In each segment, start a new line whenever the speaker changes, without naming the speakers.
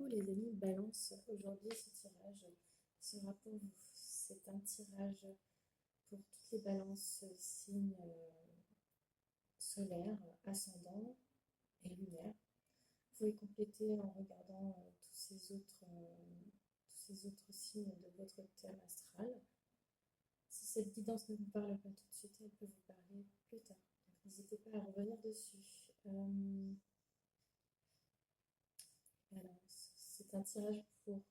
Coucou les amis, Balance. Aujourd'hui, ce tirage sera pour vous. C'est un tirage pour toutes les balances signes solaires, ascendants et lunaires. Vous pouvez compléter en regardant tous ces autres signes de votre thème astral. Si cette guidance ne vous parle pas tout de suite, elle peut vous parler plus tard. Donc n'hésitez pas à revenir dessus. Balance. C'est un tirage pour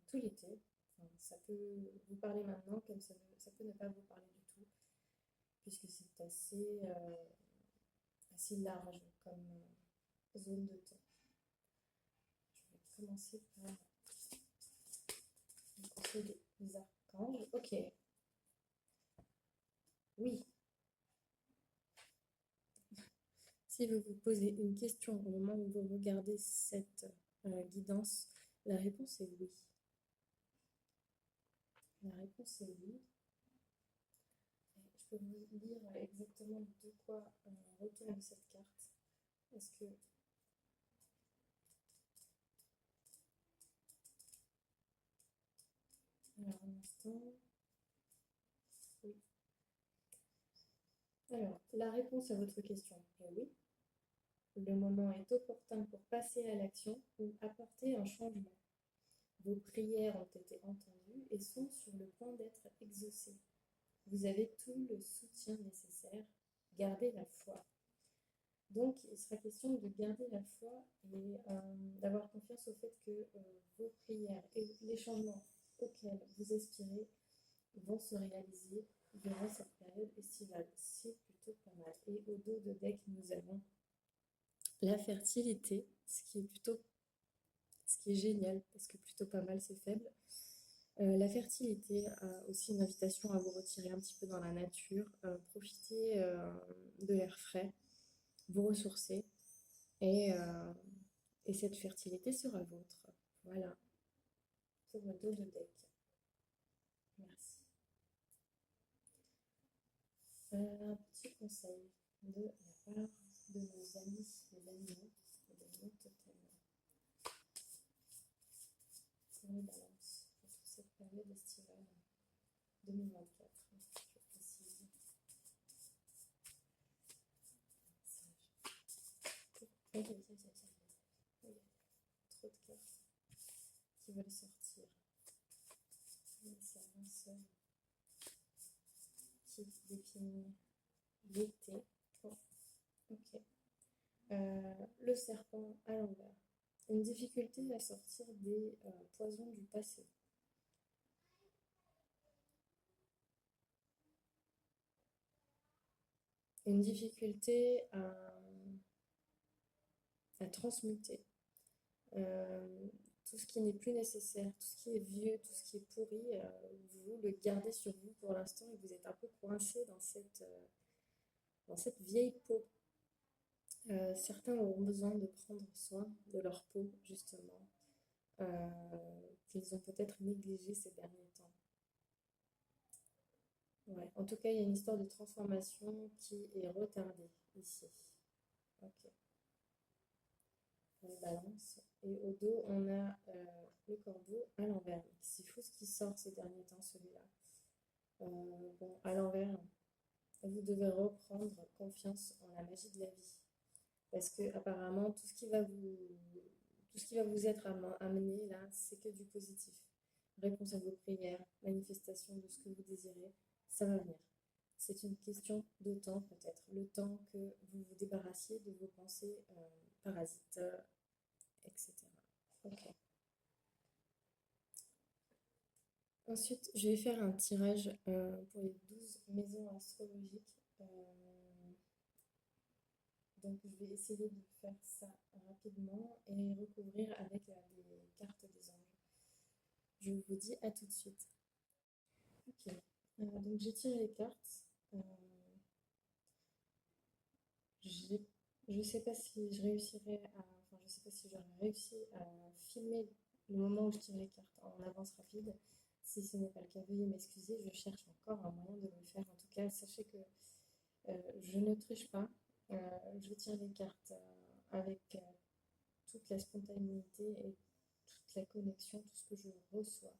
tout l'été. Enfin, ça peut vous parler maintenant, comme ça peut ne pas vous parler du tout, puisque c'est assez large comme zone de temps. Je vais commencer par le conseil des archanges. Ok. Oui. Si vous vous posez une question au moment où vous regardez cette guidance, la réponse est oui. La réponse est oui. Je peux vous lire exactement de quoi retourne cette carte. Est-ce que... Alors, un instant. Oui. Alors, la réponse à votre question est oui. Le moment est opportun pour passer à l'action ou apporter un changement. Vos prières ont été entendues et sont sur le point d'être exaucées. Vous avez tout le soutien nécessaire. Gardez la foi. Donc, il sera question de garder la foi et d'avoir confiance au fait que vos prières et les changements auxquels vous aspirez vont se réaliser durant cette période estivale. C'est plutôt pas mal. Et au dos de deck, nous avons la fertilité, ce qui est génial, parce que plutôt pas mal, c'est faible. La fertilité a aussi une invitation à vous retirer un petit peu dans la nature, profiter de l'air frais, vous ressourcer, et cette fertilité sera vôtre. Voilà, pour le dos de deck. Merci. Un petit conseil de la part de nos amis, les animaux totem. Pour les balances, pour toute cette période estivale 2024, je précise. Il y a trop de cartes qui veulent sortir. Mais c'est un seul qui définit l'été. Oh, ok. Le serpent à l'envers. Une difficulté à sortir des poisons du passé. Une difficulté à transmuter. Tout ce qui n'est plus nécessaire, tout ce qui est vieux, tout ce qui est pourri, vous le gardez sur vous pour l'instant et vous êtes un peu coincé dans cette vieille peau. Certains auront besoin de prendre soin de leur peau, justement, qu'ils ont peut-être négligé ces derniers temps. Ouais. En tout cas, il y a une histoire de transformation qui est retardée ici. Ok. On balance. Et au dos, on a le corbeau à l'envers. C'est fou ce qui sort ces derniers temps, celui-là. Bon, à l'envers, vous devez reprendre confiance en la magie de la vie. Parce que apparemment, tout ce qui va vous être amené là, c'est que du positif. Réponse à vos prières, manifestation de ce que vous désirez, ça va venir. C'est une question de temps peut-être, le temps que vous vous débarrassiez de vos pensées parasites, etc. Ok. Ensuite, je vais faire un tirage pour les 12 maisons astrologiques. Donc, je vais essayer de faire ça rapidement et recouvrir avec les cartes des anges. Je vous dis à tout de suite. Ok. Donc, j'ai tiré les cartes. Je ne sais pas si je réussirai enfin, je sais pas si j'aurais réussi à filmer le moment où je tire les cartes en avance rapide. Si ce n'est pas le cas, veuillez m'excuser. Je cherche encore un moyen de le faire. En tout cas, sachez que je ne triche pas. Je tire les cartes avec toute la spontanéité et toute la connexion, tout ce que je reçois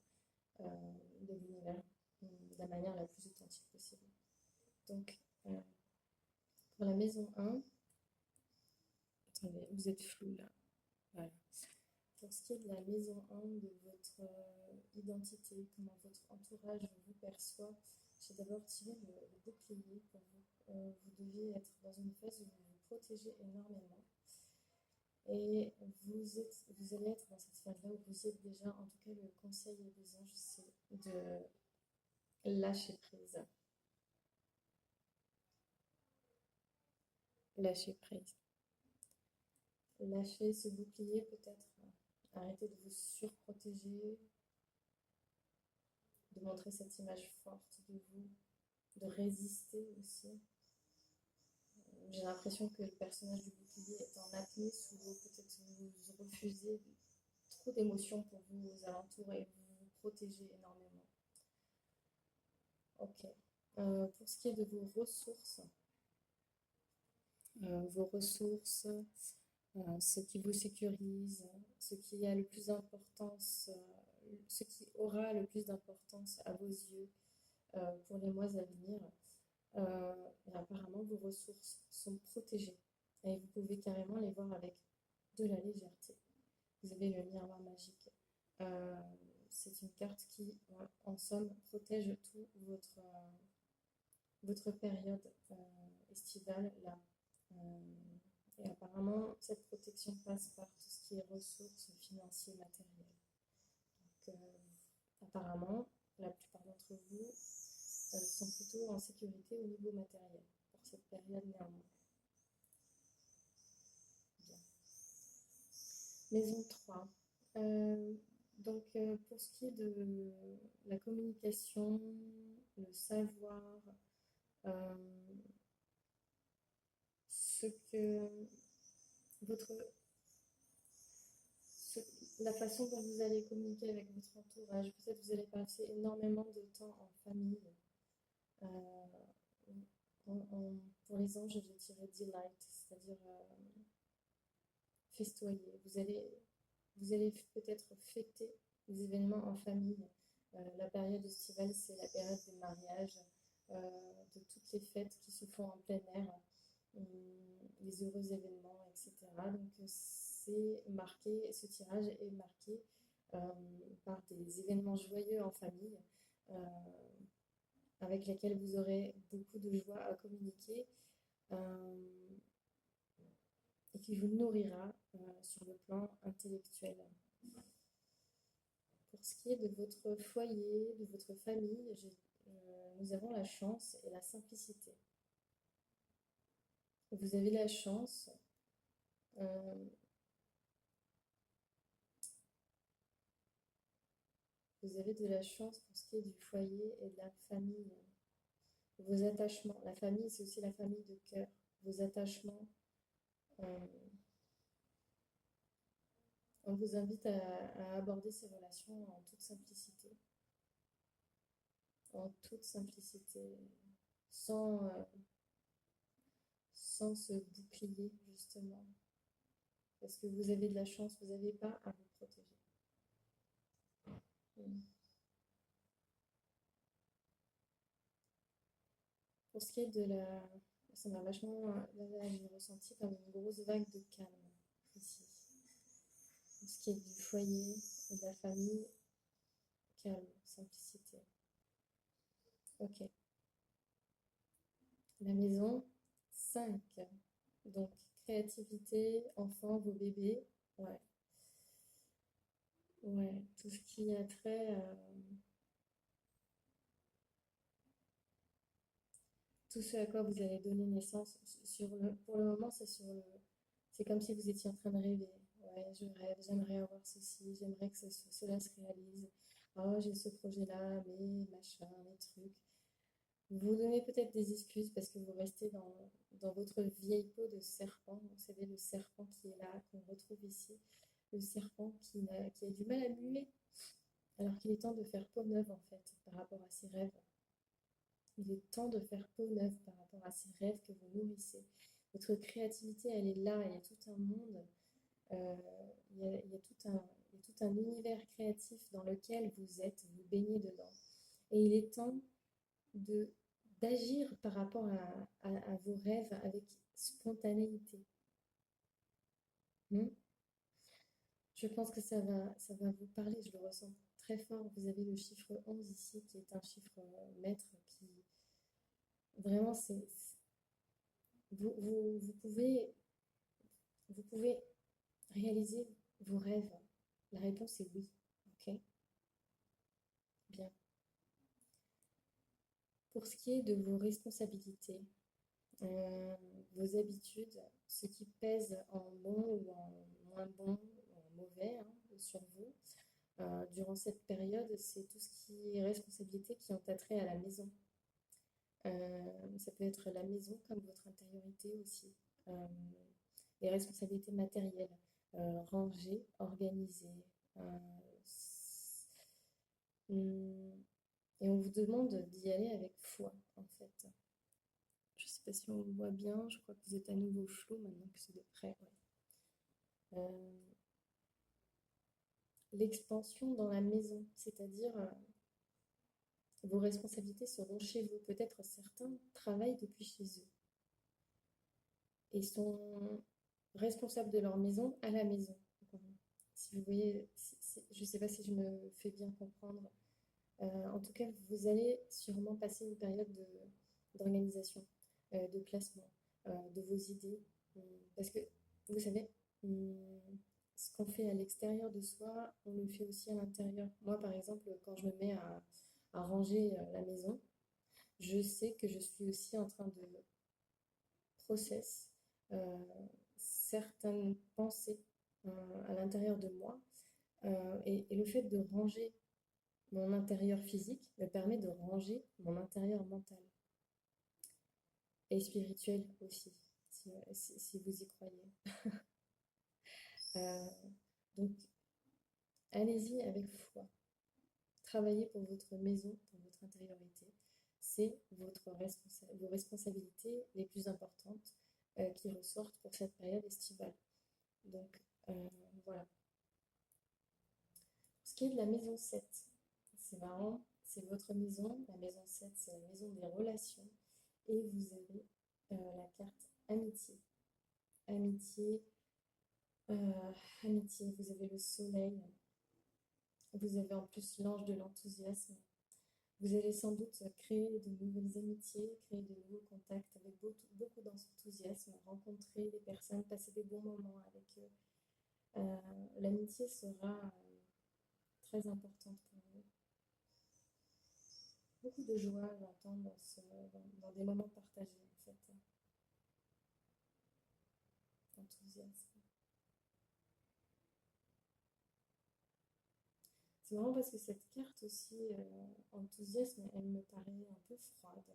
de l'univers de la manière la plus authentique possible. Donc, pour la maison 1, attendez, vous êtes flou là. Voilà. Pour ce qui est de la maison 1, de votre identité, comment votre entourage vous perçoit, j'ai d'abord tiré le bouclier pour vous. Vous deviez être dans une phase où vous vous protégez énormément. Et vous allez être dans cette phase-là où vous êtes déjà, en tout cas le conseil des anges, c'est de lâcher prise. Lâcher prise. Lâcher ce bouclier peut-être, arrêtez de vous surprotéger, de montrer cette image forte de vous, de résister aussi. J'ai l'impression que le personnage du bouclier est en apnée sous l'eau, peut-être vous refusez trop d'émotions pour vous alentours et vous vous protégez énormément. Ok. Pour ce qui est de vos ressources, ce qui vous sécurise, ce qui a le plus d'importance, ce qui aura le plus d'importance à vos yeux pour les mois à venir. Et apparemment, vos ressources sont protégées et vous pouvez carrément les voir avec de la légèreté. Vous avez le miroir magique. C'est une carte qui, en somme, protège tout votre période estivale là. Et apparemment, cette protection passe par tout ce qui est ressources financières, matérielles. Donc, apparemment, la plupart d'entre vous sont plutôt en sécurité au niveau matériel pour cette période néanmoins. Bien. Maison 3. Donc, pour ce qui est de la communication, le savoir, la façon dont vous allez communiquer avec votre entourage, peut-être vous allez passer énormément de temps en famille. Pour les anges, j'ai tiré delight, c'est-à-dire festoyer. Vous allez peut-être fêter des événements en famille. La période estivale, c'est la période des mariages, de toutes les fêtes qui se font en plein air, les heureux événements, etc. Donc c'est marqué, ce tirage est marqué par des événements joyeux en famille, avec lesquels vous aurez beaucoup de joie à communiquer et qui vous nourrira sur le plan intellectuel. Pour ce qui est de votre foyer, de votre famille, nous avons la chance et la simplicité. Vous avez la chance vous avez de la chance pour ce qui est du foyer et de la famille. Vos attachements. La famille, c'est aussi la famille de cœur. Vos attachements. On vous invite à aborder ces relations en toute simplicité. En toute simplicité. Sans ce bouclier, justement. Parce que vous avez de la chance, vous n'avez pas à vous protéger. Pour ce qui est de la... Ça m'a vachement... Là, j'ai ressenti comme une grosse vague de calme, ici. Pour ce qui est du foyer et de la famille, calme, simplicité. Ok. La maison 5. Donc, créativité, enfants, vos bébés. Ouais. Ouais, tout ce qui a trait... tout ce à quoi vous allez donner naissance. Pour le moment, c'est comme si vous étiez en train de rêver. Ouais, je rêve, j'aimerais avoir ceci, j'aimerais que cela se réalise. Oh, j'ai ce projet-là, mais machin, les trucs. Vous vous donnez peut-être des excuses parce que vous restez dans votre vieille peau de serpent. Vous savez, le serpent qui est là, qu'on retrouve ici. Le serpent qui a du mal à muer, alors qu'il est temps de faire peau neuve, en fait, par rapport à ses rêves. Il est temps de faire peau neuve par rapport à ces rêves que vous nourrissez. Votre créativité, elle est là, il y a tout un monde, il y a tout un univers créatif dans lequel vous êtes, vous baignez dedans. Et il est temps de d'agir par rapport à vos rêves avec spontanéité. Hmm. Je pense que ça va vous parler, je le ressens très fort. Vous avez le chiffre 11 ici, qui est un chiffre maître, qui vraiment, vous pouvez réaliser vos rêves. La réponse est oui. Ok, bien. Pour ce qui est de vos responsabilités, euh, vos habitudes, ce qui pèse en bon ou en moins bon ou en mauvais hein, sur vous, durant cette période, c'est tout ce qui est responsabilités qui ont attrait à la maison. Ça peut être la maison comme votre intériorité aussi. Euh, les responsabilités matérielles, ranger, organiser. Hum, et on vous demande d'y aller avec foi, en fait. Je ne sais pas si on le voit bien, je crois que vous êtes à nouveau flou maintenant que c'est de près. Ouais. L'expansion dans la maison, c'est-à-dire vos responsabilités seront chez vous. Peut-être certains travaillent depuis chez eux et sont responsables de leur maison à la maison. Si vous voyez, je ne sais pas si je me fais bien comprendre. En tout cas, vous allez sûrement passer une période d'organisation, de classement, de vos idées. Parce que, vous savez, ce qu'on fait à l'extérieur de soi, on le fait aussi à l'intérieur. Moi, par exemple, quand je me mets à ranger la maison, je sais que je suis aussi en train de process certaines pensées à l'intérieur de moi. Et le fait de ranger mon intérieur physique me permet de ranger mon intérieur mental et spirituel aussi, si vous y croyez. Euh, donc, allez-y avec foi. Travaillez pour votre maison, pour votre intériorité. C'est vos responsabilités les plus importantes qui ressortent pour cette période estivale. Donc, voilà. Pour ce qui est de la maison 7, c'est marrant, c'est votre maison. La maison 7, c'est la maison des relations. Et vous avez la carte amitié. Amitié, amitié, vous avez le soleil. Vous avez en plus l'ange de l'enthousiasme. Vous allez sans doute créer de nouvelles amitiés, créer de nouveaux contacts avec beaucoup d'enthousiasme, rencontrer des personnes, passer des bons moments avec eux. L'amitié sera très importante pour vous. Beaucoup de joie, j'entends, dans des moments partagés, en fait. Enthousiasme. C'est marrant parce que cette carte aussi, enthousiasme, elle me paraît un peu froide.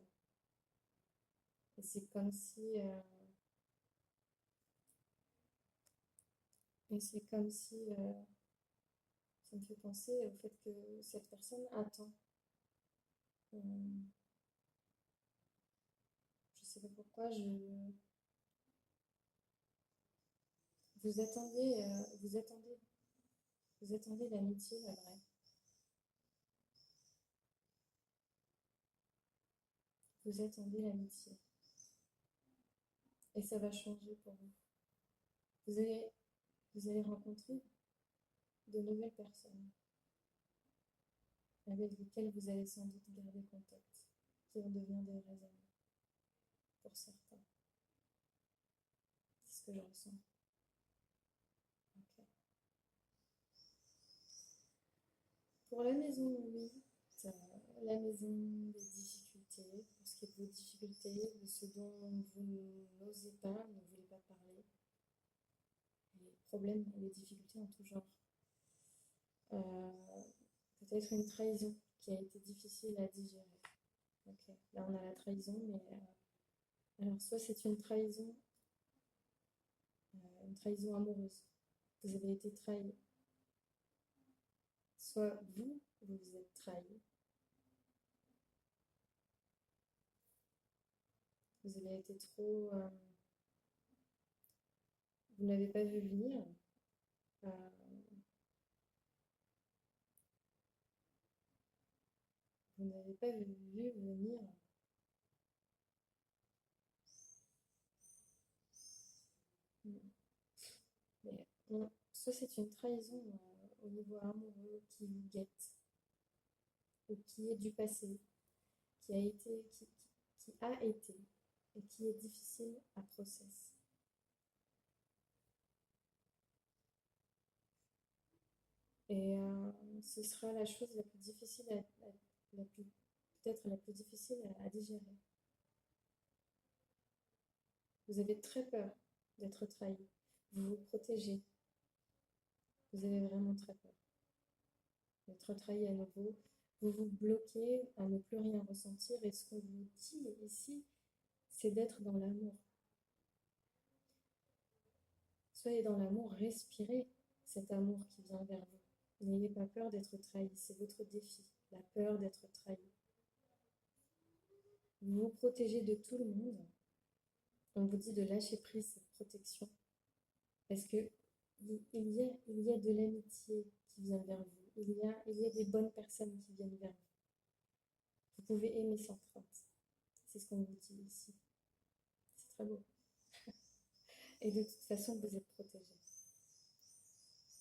Et c'est comme si... et c'est comme si... ça me fait penser au fait que cette personne attend. Je sais pas pourquoi, vous attendez, vous attendez l'amitié, la vraie. Vous attendez l'amitié. Et ça va changer pour vous. Vous allez, vous allez rencontrer de nouvelles personnes avec lesquelles vous allez sans doute garder contact, qui vont devenir des vrais amis pour certains. C'est ce que je ressens. Ok. Pour la maison 8, la maison des difficultés, pour ce qui est de vos difficultés, de ce dont vous n'osez pas, ne voulez pas parler, les problèmes et les difficultés en tout genre. Peut-être une trahison qui a été difficile à digérer. Ok, là on a la trahison, mais alors soit c'est une trahison amoureuse. Vous avez été trahi. Soit vous vous êtes trahi. Vous avez été trop... vous n'avez pas vu venir. Euh, vous n'avez pas vu venir. Mais soit c'est une trahison au niveau amoureux qui vous guette, ou qui est du passé, qui a été et qui est difficile à process. Et ce sera la chose la plus difficile peut-être la plus difficile à digérer. Vous avez très peur d'être trahi. Vous vous protégez. Vous avez vraiment très peur d'être trahi à nouveau. Vous vous bloquez à ne plus rien ressentir. Et ce qu'on vous dit ici, c'est d'être dans l'amour. Soyez dans l'amour, respirez cet amour qui vient vers vous. N'ayez pas peur d'être trahi, c'est votre défi, la peur d'être trahi. Vous vous protégez de tout le monde. On vous dit de lâcher prise cette protection. Parce que il y a de l'amitié qui vient vers vous. Il y a des bonnes personnes qui viennent vers vous. Vous pouvez aimer sans crainte. C'est ce qu'on vous dit ici. C'est très beau. Et de toute façon, vous êtes protégé.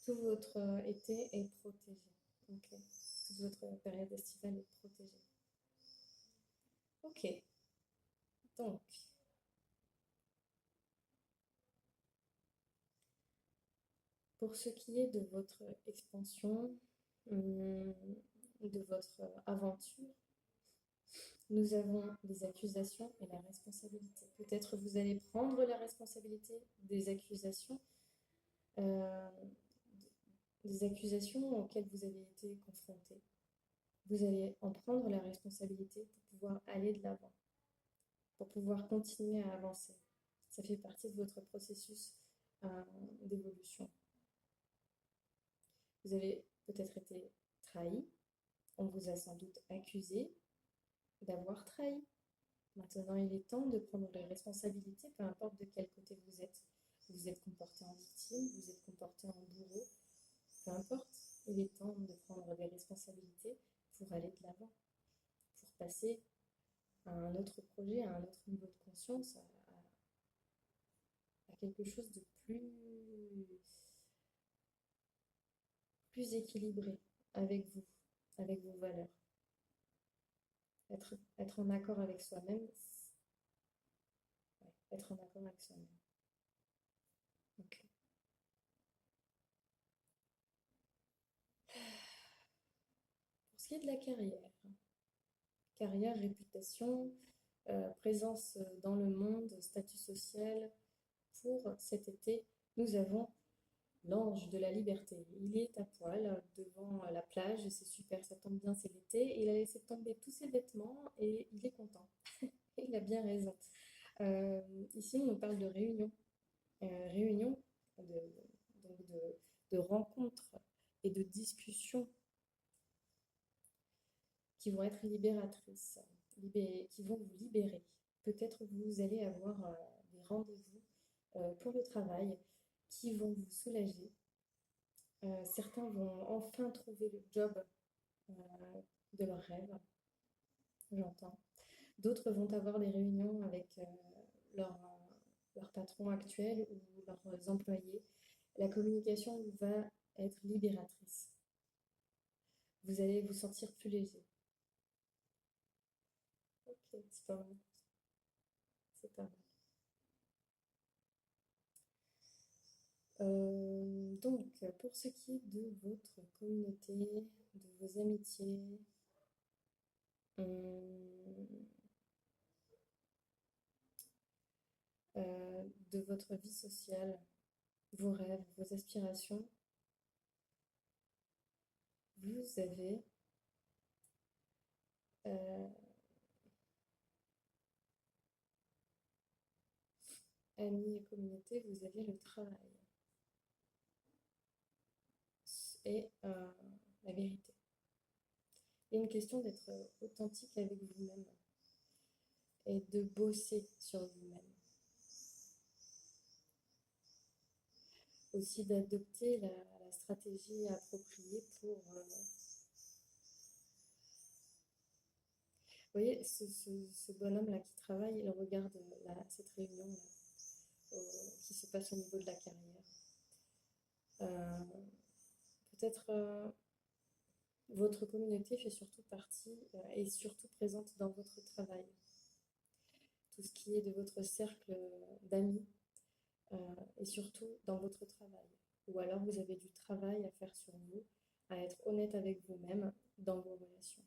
Tout votre été est protégé. Okay. Toute votre période estivale est protégée. Ok. Donc, pour ce qui est de votre expansion, de votre aventure, nous avons les accusations et la responsabilité. Peut-être vous allez prendre la responsabilité des accusations auxquelles vous avez été confrontés. Vous allez en prendre la responsabilité pour pouvoir aller de l'avant, pour pouvoir continuer à avancer. Ça fait partie de votre processus d'évolution. Vous avez peut-être été trahi, on vous a sans doute accusé d'avoir trahi. Maintenant, il est temps de prendre les responsabilités, peu importe de quel côté vous êtes. Vous êtes comporté en victime, vous êtes comporté en bourreau, peu importe. Il est temps de prendre des responsabilités pour aller de l'avant, pour passer à un autre projet, à un autre niveau de conscience, à quelque chose de plus équilibré avec vous, avec vos valeurs. Être en accord avec soi-même, être en accord avec soi-même. Okay. Pour ce qui est de la carrière, réputation, présence dans le monde, statut social, pour cet été, nous avons l'ange de la liberté. Il est à poil devant la plage, c'est super, ça tombe bien, c'est l'été. Il a laissé tomber tous ses vêtements et il est content. Et il a bien raison. Ici, on nous parle de réunion. Réunion de rencontres et de discussions qui vont être libératrices, qui vont vous libérer. Peut-être vous allez avoir des rendez-vous pour le travail qui vont vous soulager. Certains vont enfin trouver le job de leur rêve, j'entends. D'autres vont avoir des réunions avec leur patron actuel ou leurs employés. La communication va être libératrice. Vous allez vous sentir plus léger. Ok, c'est pas mal. C'est pas mal. Donc, pour ce qui est de votre communauté, de vos amitiés, de votre vie sociale, vos rêves, vos aspirations, vous avez amis et communauté, vous avez le travail et la vérité. Il y a une question d'être authentique avec vous-même et de bosser sur vous-même. Aussi d'adopter la stratégie appropriée pour Vous voyez, ce bonhomme-là qui travaille, il regarde cette réunion-là qui se passe au niveau de la carrière. Euh, Peut-être votre communauté fait surtout partie et surtout présente dans votre travail. Tout ce qui est de votre cercle d'amis et surtout dans votre travail. Ou alors vous avez du travail à faire sur vous, à être honnête avec vous-même dans vos relations.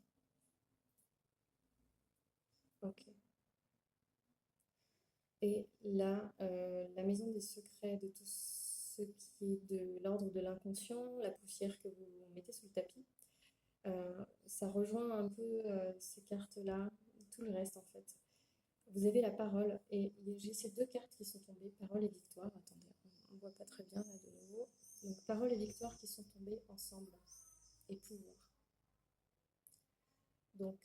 Ok. Et là, la maison des secrets de tout ce qui est de l'ordre de l'inconscient, la poussière que vous mettez sous le tapis, ça rejoint un peu ces cartes-là, tout le reste en fait. Vous avez la parole et j'ai ces deux cartes qui sont tombées, parole et victoire. Attendez, on ne voit pas très bien là de nouveau. Donc parole et victoire qui sont tombées ensemble et pouvoir. Donc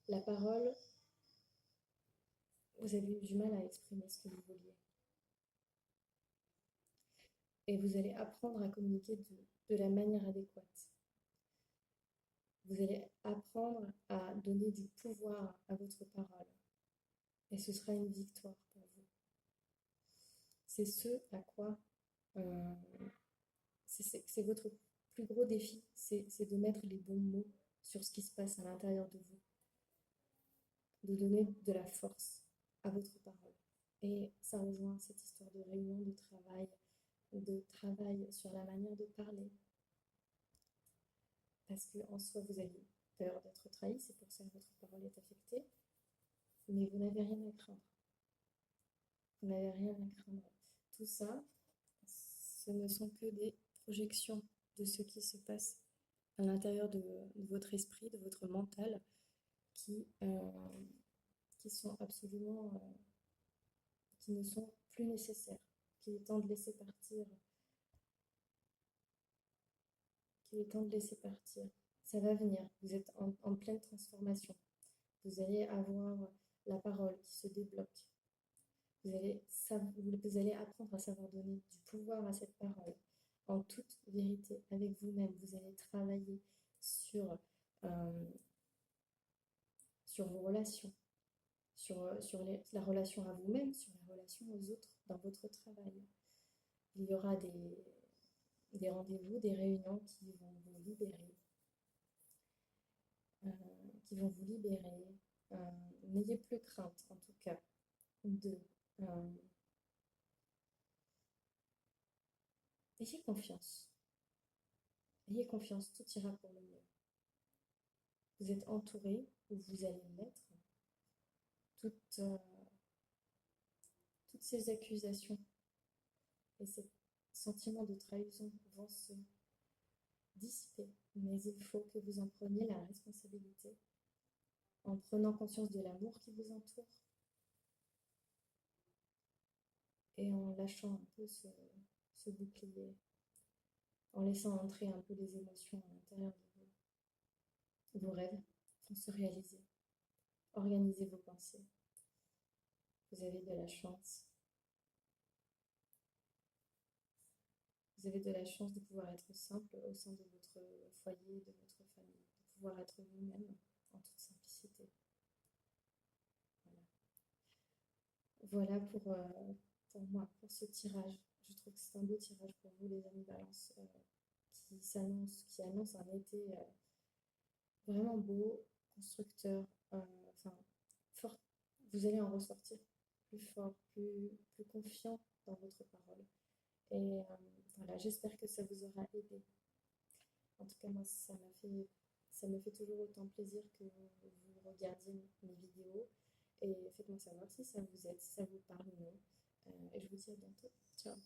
la parole, vous avez eu du mal à exprimer ce que vous vouliez. Et vous allez apprendre à communiquer de la manière adéquate. Vous allez apprendre à donner du pouvoir à votre parole. Et ce sera une victoire pour vous. C'est ce à quoi c'est votre plus gros défi, c'est de mettre les bons mots sur ce qui se passe à l'intérieur de vous, de donner de la force à votre parole. Et ça rejoint cette histoire de réunion, de travail sur la manière de parler. Parce qu'en soi, vous avez peur d'être trahi, c'est pour ça que votre parole est affectée, mais vous n'avez rien à craindre. Vous n'avez rien à craindre. Tout ça, ce ne sont que des projections de ce qui se passe à l'intérieur de votre esprit, de votre mental, qui sont absolument, qui ne sont plus nécessaires, qu'il est temps de laisser partir, qu'il est temps de laisser partir. Ça va venir, vous êtes en pleine transformation. Vous allez avoir la parole qui se débloque. Vous allez apprendre à savoir donner du pouvoir à cette parole en toute vérité avec vous-même. Vous allez travailler sur, euh, sur vos relations, sur la relation à vous-même, sur la relation aux autres dans votre travail. Il y aura des rendez-vous, des réunions qui vont vous libérer. Qui vont vous libérer. N'ayez plus crainte, en tout cas, de... ayez confiance. Ayez confiance, tout ira pour le mieux. Vous êtes entouré, ou vous allez l'être. Toutes ces accusations et ces sentiments de trahison vont se dissiper, mais il faut que vous en preniez la responsabilité en prenant conscience de l'amour qui vous entoure et en lâchant un peu ce bouclier, en laissant entrer un peu les émotions à l'intérieur de vous. Vos rêves vont se réaliser. Organisez vos pensées. Vous avez de la chance. Vous avez de la chance de pouvoir être simple au sein de votre foyer, de votre famille, de pouvoir être vous-même en toute simplicité. Voilà pour moi, pour ce tirage. Je trouve que c'est un beau tirage pour vous, les amis Balance, qui annonce un été vraiment beau, constructeur, enfin, fort. Vous allez en ressortir plus fort, plus confiant dans votre parole. Et voilà, j'espère que ça vous aura aidé. En tout cas, moi, ça me fait toujours autant plaisir que vous regardiez mes vidéos. Et faites-moi savoir si ça vous aide, si ça vous parle ou non. Et je vous dis à bientôt. Ciao.